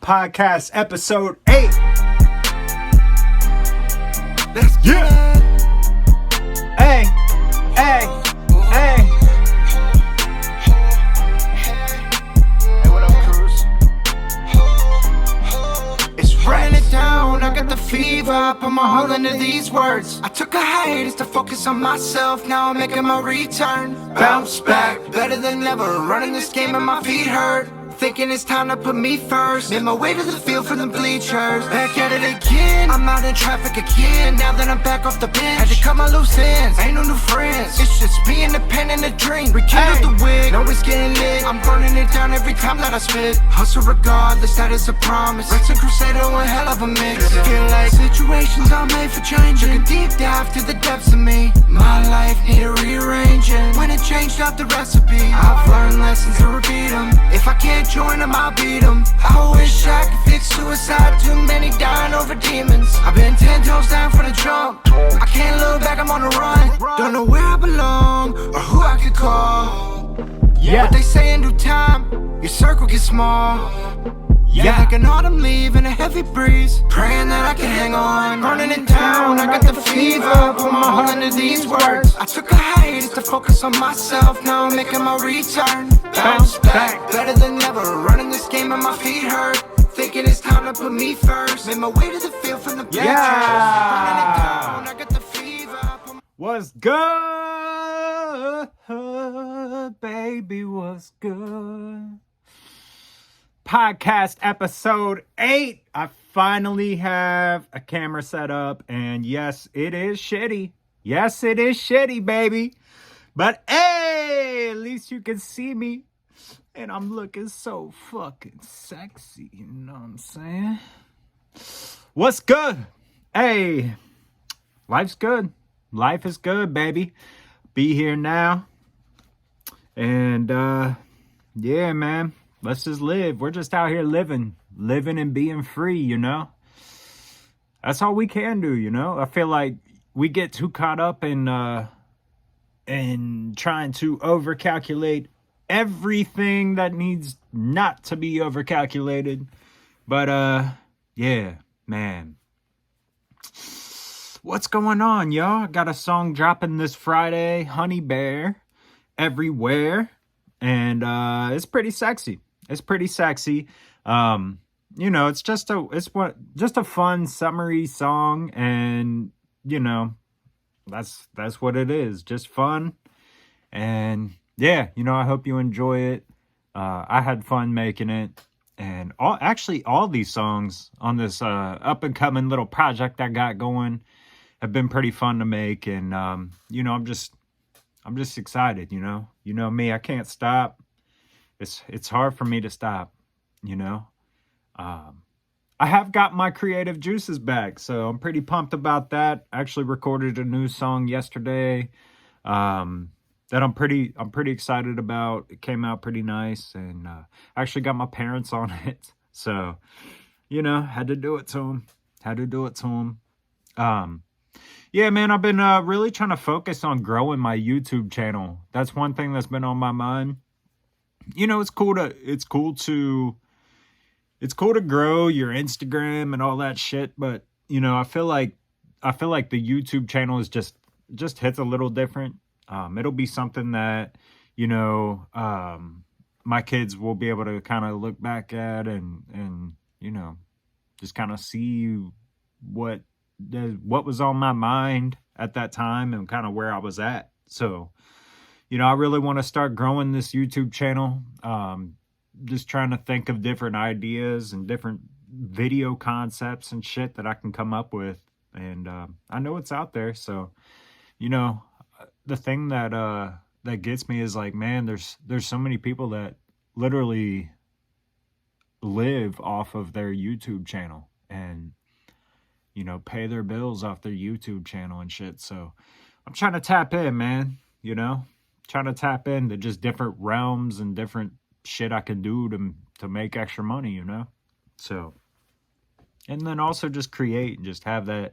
Podcast episode 8. Let's get it. Hey, hey, hey. Hey, what up, Cruize? It's running it down, I got the fever, put my all into these words. I took a hiatus to focus on myself, now I'm making my return. Bounce back, better than ever, running this game and my feet hurt. Thinking it's time to put me first. Made my way to the field from the bleachers. Back at it again, I'm out in traffic again. Now that I'm back off the bench, had to cut my loose ends. Ain't no new friends, it's just me and the pen and the drink. Rekindle the wig, know it's getting lit. I'm burning it down every time that I spit. Hustle regardless, that is a promise. Rex and Crusader, one hell of a mix. Feel like situations are made for changing. Took a deep dive to the depths of me. My life needed rearranging. When it changed up the recipe, I've learned lessons to repeat them. If I can't join them, I'll beat them. I wish I could fix suicide. Too many dying over demons. I've been 10 toes down for the jump. I can't look back, I'm on the run. Don't know where I belong or who I could call. Yeah. But they say in due time, your circle gets small. Yeah, like an autumn leaf in a heavy breeze. Praying that I can hang on. Burning it down, I got the fever. Put my all into these words. I took a hiatus to focus on myself. Now I'm making my return. Bounce back, better than ever. Running this game and my feet hurt. Thinking it's time to put me first. Made my way to the field from the bleachers. Burning it down, I got the fever. What's good, baby? What's good? Podcast episode 8. I finally have a camera set up, and yes, it is shitty. Yes, it is shitty, baby. But hey, at least you can see me, and I'm looking so fucking sexy. You know what I'm saying? What's good? Hey, life's good. Life is good, baby. Be here now, and yeah, man. Let's just live. We're just out here living and being free, you know? That's all we can do, you know? I feel like we get too caught up in trying to overcalculate everything that needs not to be overcalculated. But, yeah, man. What's going on, y'all? Got a song dropping this Friday, Honey Bear, Everywhere. And it's pretty sexy. It's pretty sexy. You know, it's just a fun summery song, and you know, that's what it is. Just fun. And yeah, you know, I hope you enjoy it. I had fun making it. And all these songs on this up and coming little project I got going have been pretty fun to make, and you know, I'm just excited, you know. You know me, I can't stop. It's hard for me to stop, you know. I have got my creative juices back, so I'm pretty pumped about that. I actually recorded a new song yesterday that I'm pretty excited about. It came out pretty nice, and I actually got my parents on it. So, you know, had to do it to them. Yeah, man, I've been really trying to focus on growing my YouTube channel. That's one thing that's been on my mind. You know, it's cool to grow your Instagram and all that shit, but you know, I feel like the YouTube channel is just hits a little different. It'll be something that, you know, my kids will be able to kind of look back at and you know, just kind of see what was on my mind at that time and kind of where I was at. So, you know, I really want to start growing this YouTube channel. Just trying to think of different ideas and different video concepts and shit that I can come up with. And I know it's out there. So, you know, the thing that gets me is like, man, there's so many people that literally live off of their YouTube channel and, you know, pay their bills off their YouTube channel and shit. So I'm trying to tap in, man, you know, trying to tap into just different realms and different shit I can do to make extra money, you know? So, and then also just create and just have that,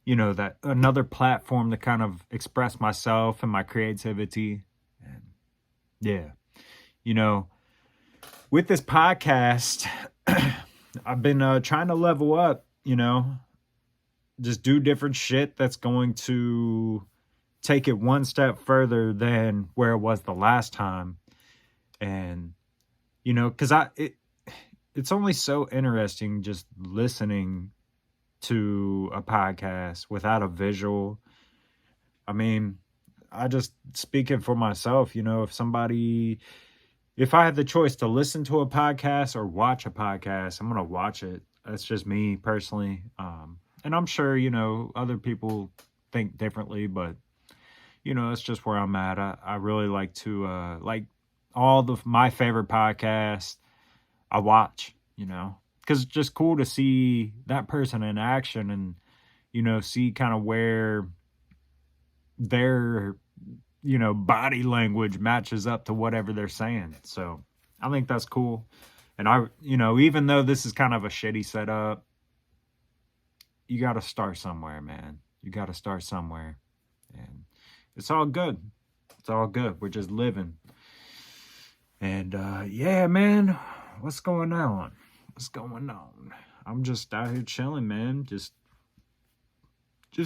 you know, that another platform to kind of express myself and my creativity. And yeah, you know, with this podcast, I've been trying to level up, just do different shit that's going to take it one step further than where it was the last time. And, because it's only so interesting just listening to a podcast without a visual. I mean, I just speaking for myself, if I had the choice to listen to a podcast or watch a podcast, I'm going to watch it. That's just me personally. And I'm sure, other people think differently, but that's just where I'm at. I really like to, like all my favorite podcasts I watch, because it's just cool to see that person in action and, see kind of where their, body language matches up to whatever they're saying. So I think that's cool. And even though this is kind of a shitty setup, you got to start somewhere, man. You got to start somewhere. And it's all good. It's all good. We're just living. And yeah, man, what's going on? What's going on? I'm just out here chilling, man. Just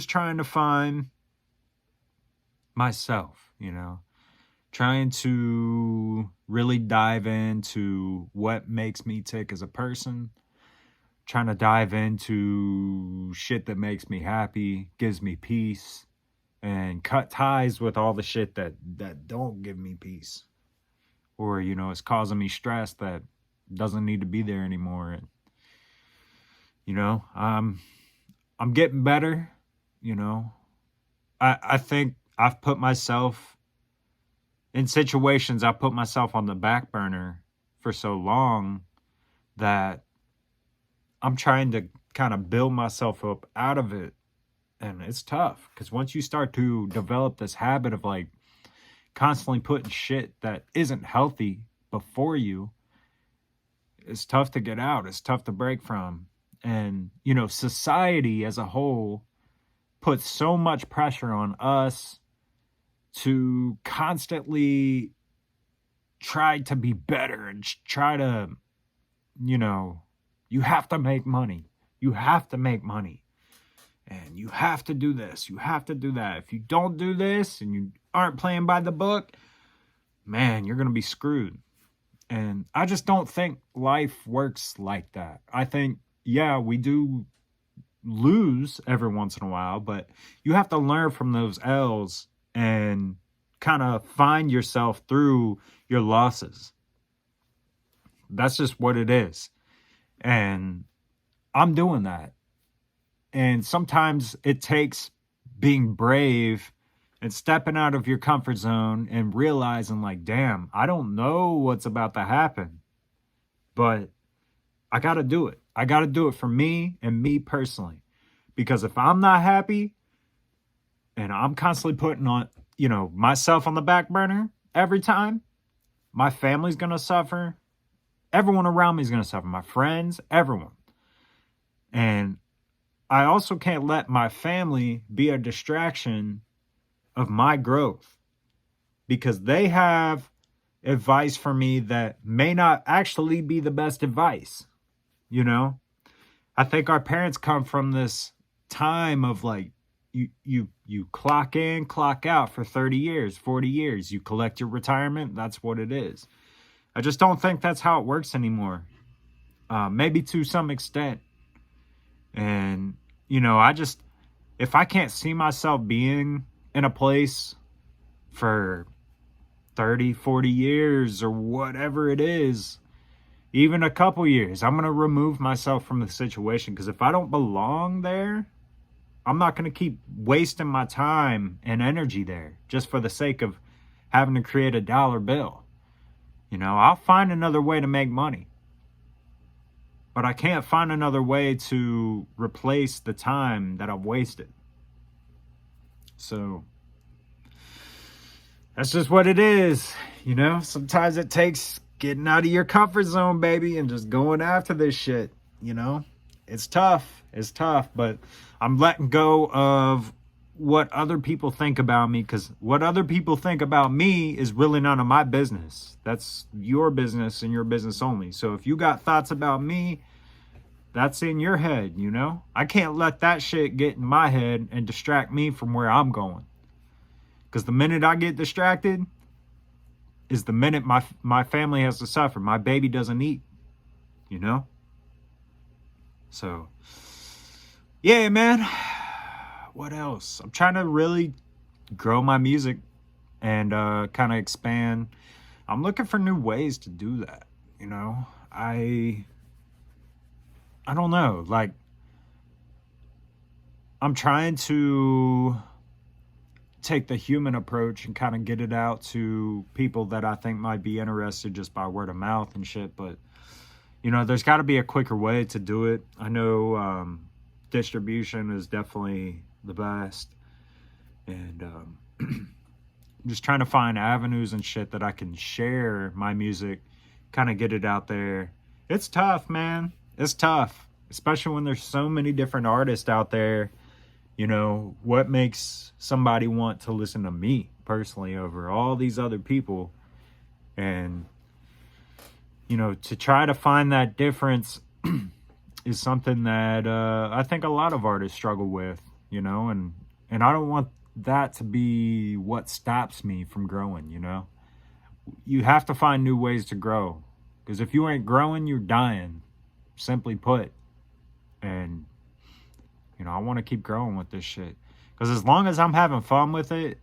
trying to find myself, trying to really dive into what makes me tick as a person, trying to dive into shit that makes me happy, gives me peace, and cut ties with all the shit that don't give me peace, or it's causing me stress that doesn't need to be there anymore. And I'm getting better. I think I've put myself in situations, I put myself on the back burner for so long that I'm trying to kind of build myself up out of it. And it's tough because once you start to develop this habit of like constantly putting shit that isn't healthy before you, it's tough to get out. It's tough to break from. And, society as a whole puts so much pressure on us to constantly try to be better and try to, you have to make money. You have to make money. And you have to do this. You have to do that. If you don't do this and you aren't playing by the book, man, you're going to be screwed. And I just don't think life works like that. I think, yeah, we do lose every once in a while, but you have to learn from those L's and kind of find yourself through your losses. That's just what it is. And I'm doing that. And sometimes it takes being brave and stepping out of your comfort zone and realizing like, damn, I don't know what's about to happen, but I got to do it. I got to do it for me and me personally. Because if I'm not happy and I'm constantly putting on, myself on the back burner every time, my family's going to suffer. Everyone around me is going to suffer. My friends, everyone. And I also can't let my family be a distraction of my growth because they have advice for me that may not actually be the best advice. I think our parents come from this time of like, you clock in, clock out for 30 years, 40 years. You collect your retirement. That's what it is. I just don't think that's how it works anymore. Maybe to some extent. And, if I can't see myself being in a place for 30, 40 years or whatever it is, even a couple years, I'm going to remove myself from the situation. Because if I don't belong there, I'm not going to keep wasting my time and energy there just for the sake of having to create a dollar bill. I'll find another way to make money. But I can't find another way to replace the time that I've wasted. So that's just what it is. Sometimes it takes getting out of your comfort zone, baby, and just going after this shit. It's tough. It's tough, but I'm letting go of what other people think about me, because what other people think about me is really none of my business. That's your business and your business only. So if you got thoughts about me, That's in your head, you know? I can't let that shit get in my head and distract me from where I'm going. Because the minute I get distracted is the minute my family has to suffer. My baby doesn't eat, you know? So, yeah, man. What else? I'm trying to really grow my music and kind of expand. I'm looking for new ways to do that, you know? I don't know. Like, I'm trying to take the human approach and kind of get it out to people that I think might be interested just by word of mouth and shit. But, you know, there's got to be a quicker way to do it. I know distribution is definitely the best. And I'm just trying to find avenues and shit that I can share my music, kind of get it out there. It's tough, man. It's tough, especially when there's so many different artists out there. You know, what makes somebody want to listen to me personally over all these other people? And, you know, to try to find that difference is something that I think a lot of artists struggle with, you know, and I don't want that to be what stops me from growing, you know? You have to find new ways to grow, because if you ain't growing, you're dying, simply put. And you know, I want to keep growing with this shit. Because as long as I'm having fun with it,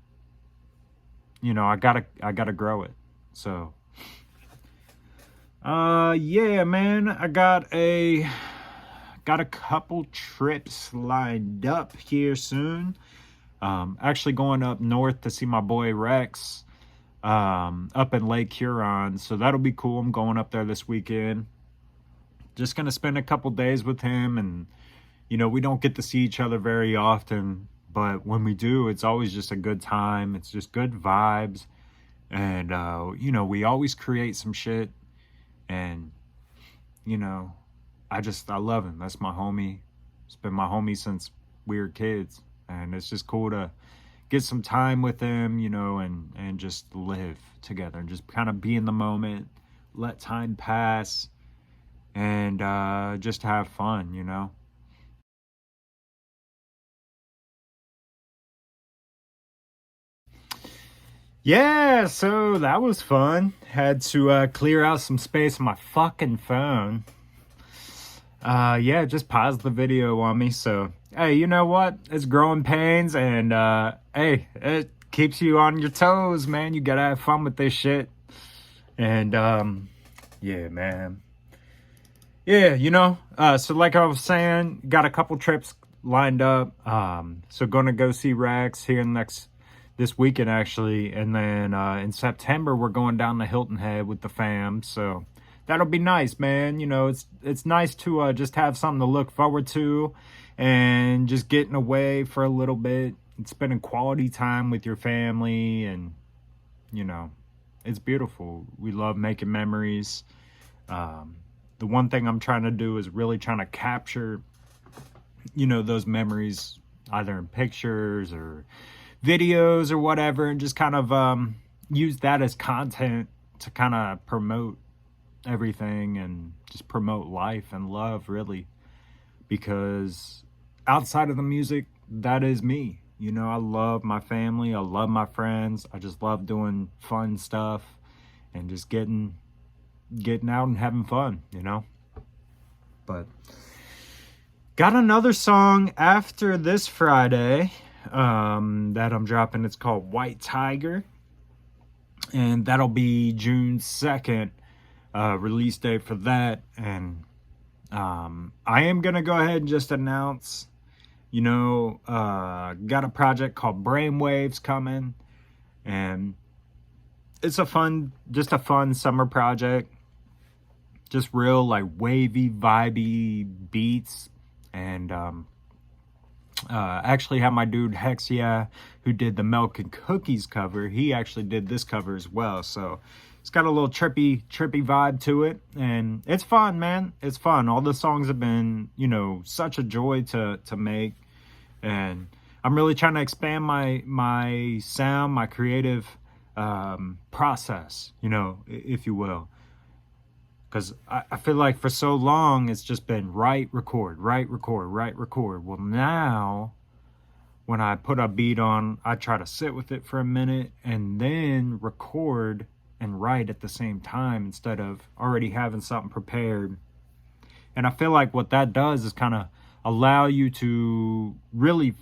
you know, I gotta grow it. So, yeah, man, I got a couple trips lined up here soon. Actually going up north to see my boy Rex, up in Lake Huron. So that'll be cool. I'm going up there this weekend. Just gonna spend a couple days with him, and you know, we don't get to see each other very often, but when we do, it's always just a good time. It's just good vibes. And, you know, we always create some shit. And, you know, I love him. That's my homie. It's been my homie since we were kids. And it's just cool to get some time with him, you know, and just live together and just kind of be in the moment, let time pass, and just have fun, you know. Yeah, so that was fun. Had to clear out some space on my fucking phone. Yeah, just paused the video on me. So, hey, you know what? It's growing pains, and hey, it keeps you on your toes, man. You gotta have fun with this shit. And yeah, man. Yeah, you know. So like I was saying, got a couple trips lined up. So gonna go see Rex here in the this weekend actually, and then in September we're going down to Hilton Head with the fam, so that'll be nice, man. You know, it's nice to just have something to look forward to, and just getting away for a little bit and spending quality time with your family, and you know, it's beautiful. We love making memories. The one thing I'm trying to do is really trying to capture, you know, those memories either in pictures or videos or whatever, and just kind of use that as content to kind of promote everything and just promote life and love, really. Because outside of the music, that is me. You know, I love my family, I love my friends, I just love doing fun stuff and just getting out and having fun, you know. But got another song after this Friday that I'm dropping. It's called White Tiger, and that'll be June 2nd release date for that. And I am gonna go ahead and just announce, you know, got a project called Brainwaves coming, and it's just a fun summer project, just real like wavy, vibey beats. And actually have my dude Hexia, who did the Milk and Cookies cover. He actually did this cover as well, so it's got a little trippy vibe to it, and it's fun, man. It's fun. All the songs have been, you know, such a joy to make, and I'm really trying to expand my sound, my creative process, you know, if you will. Because I feel like for so long, it's just been write, record, write, record, write, record. Well, now when I put a beat on, I try to sit with it for a minute and then record and write at the same time instead of already having something prepared. And I feel like what that does is kind of allow you to really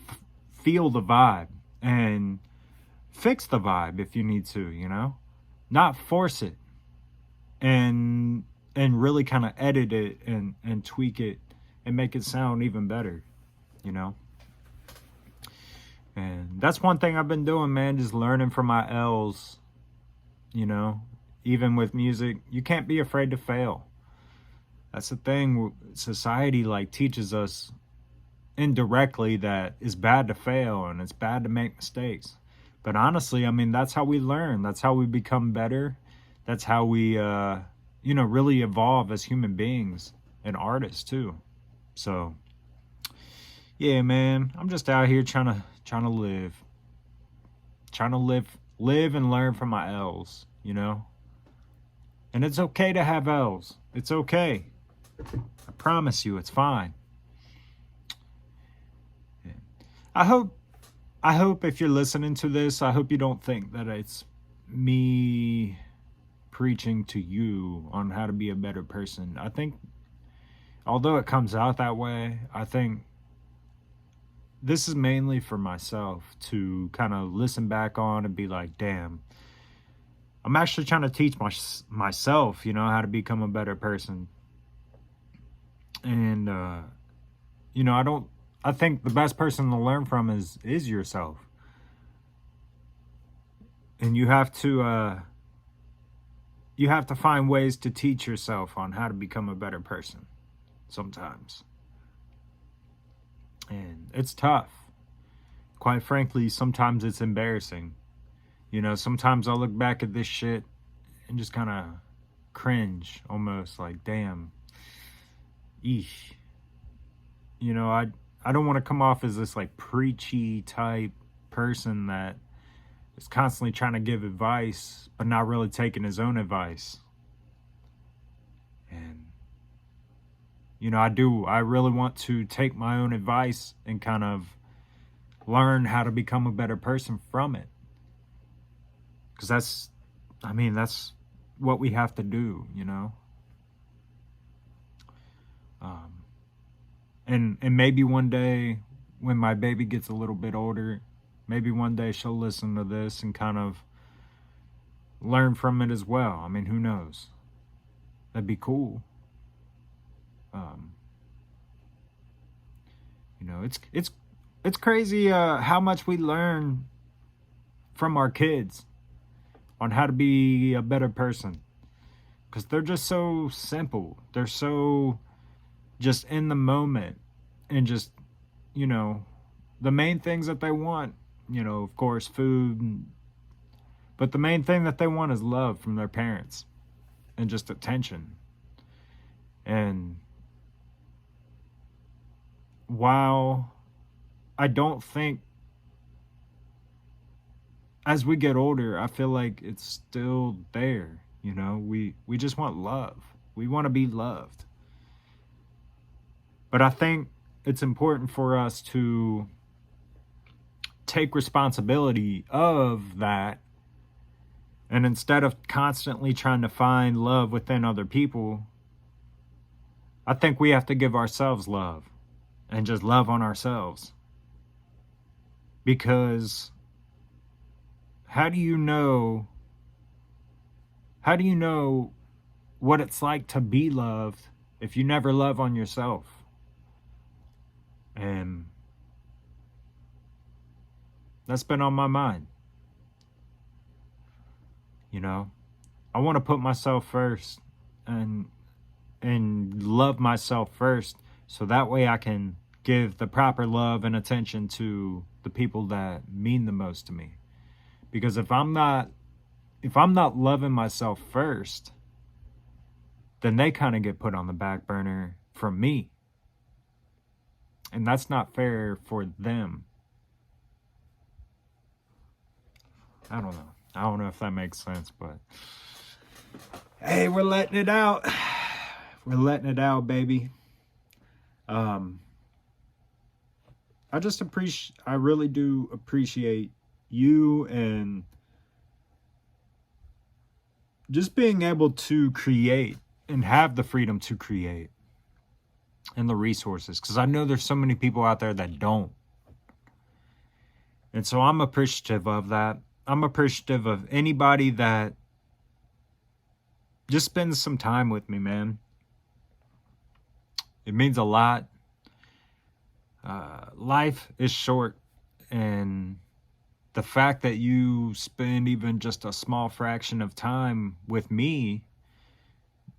feel the vibe and fix the vibe if you need to, you know, not force it, and really kind of edit it and tweak it and make it sound even better, you know. And that's one thing I've been doing, man, just learning from my L's, you know. Even with music, you can't be afraid to fail. That's the thing. Society like teaches us indirectly that it's bad to fail and it's bad to make mistakes. But honestly, I mean, that's how we learn. That's how we become better. That's how we, you know, really evolve as human beings and artists too. So, yeah, man, I'm just out here trying to live and learn from my L's, you know. And it's okay to have L's. It's okay. I promise you, it's fine. I hope if you're listening to this, I hope you don't think that it's me preaching to you on how to be a better person. I think, although it comes out that way, I think this is mainly for myself to kind of listen back on and be like, damn, I'm actually trying to teach myself, you know, how to become a better person. And, you know, I think the best person to learn from is yourself. And you have to find ways to teach yourself on how to become a better person sometimes. And it's tough. Quite frankly, sometimes it's embarrassing. You know, sometimes I'll look back at this shit and just kind of cringe almost, like, damn, eesh. You know, I don't want to come off as this like preachy type person that is constantly trying to give advice but not really taking his own advice. And you know, I really want to take my own advice and kind of learn how to become a better person from it. Because that's what we have to do, you know. And maybe one day when my baby gets a little bit older, maybe one day she'll listen to this and kind of learn from it as well. I mean, who knows? That'd be cool. You know, it's crazy how much we learn from our kids on how to be a better person, because they're just so simple. They're so just in the moment and just, you know, the main things that they want, you know, of course, food, but the main thing that they want is love from their parents and just attention. And while I don't think, as we get older, I feel like it's still there, you know, we just want love. We want to be loved. But I think it's important for us to take responsibility of that. And instead of constantly trying to find love within other people, I think we have to give ourselves love and just love on ourselves. Because how do you know what it's like to be loved if you never love on yourself? And that's been on my mind. You know, I want to put myself first and love myself first, so that way I can give the proper love and attention to the people that mean the most to me. Because if I'm not loving myself first, then they kind of get put on the back burner from me. And that's not fair for them. I don't know. I don't know if that makes sense, but hey, we're letting it out. We're letting it out, baby. I really do appreciate you and just being able to create and have the freedom to create and the resources, because I know there's so many people out there that don't. And so I'm appreciative of that. I'm appreciative of anybody that just spends some time with me, man. It means a lot. Life is short, and the fact that you spend even just a small fraction of time with me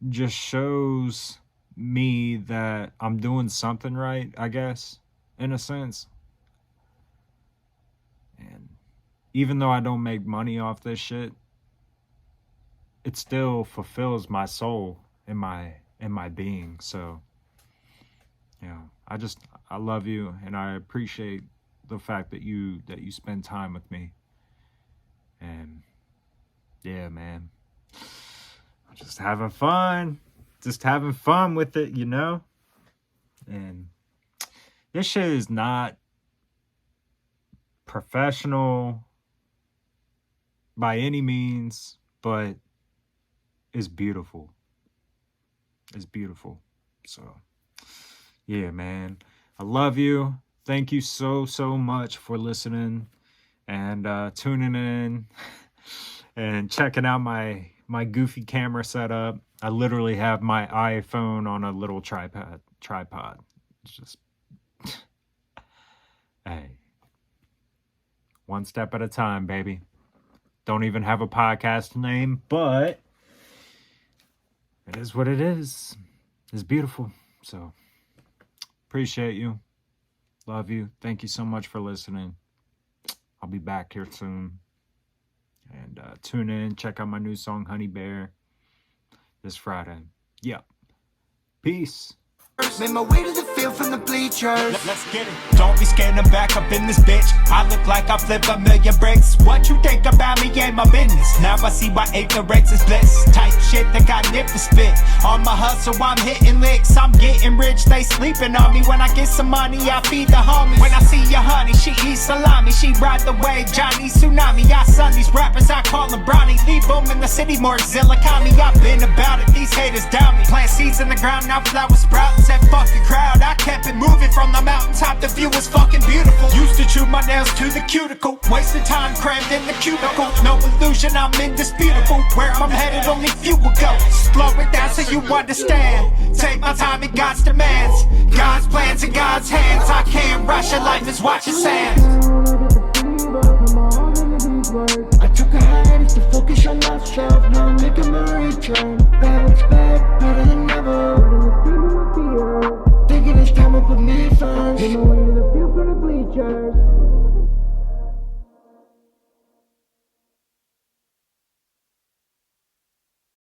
just shows me that I'm doing something right, I guess, in a sense. And even though I don't make money off this shit, it still fulfills my soul and my being. So, you know, I love you, and I appreciate the fact that you spend time with me. And yeah, man, just having fun with it, you know. And this shit is not professional by any means, but it's beautiful. It's beautiful. So yeah, man, I love you. Thank you so much for listening and tuning in and checking out my goofy camera setup. I literally have my iPhone on a little tripod. It's just hey, one step at a time, baby. Don't even have a podcast name, but it is what it is. It's beautiful. So appreciate you. Love you. Thank you so much for listening. I'll be back here soon. And tune in. Check out my new song, Honey Bear, this Friday. Yeah. Peace. Made my way to the field from the bleachers. Let's get it. Don't be scared to back up in this bitch. I look like I flip a million bricks. What you think about me ain't my business. Now I see why ignorance is bliss. Type shit that got nip to spit. On my hustle, I'm hitting licks. I'm getting rich, they sleeping on me. When I get some money, I feed the homies. When I see your honey, she eats salami. She ride the wave, Johnny Tsunami. I son these rappers, I call them Bronny. Leave them in the city, more Zillikami. I've been about it, these haters down me. Plant seeds in the ground, now flowers sprouting. Said fuck the crowd, I kept it moving from the mountaintop. The view was fucking beautiful. Used to chew my nails to the cuticle. Wasted time crammed in the cubicle. No illusion, I'm indisputable. Where I'm headed, only few will go. Slow it down so you understand. Take my time in God's demands. God's plans in God's hands. I can't rush it, life is watching sands.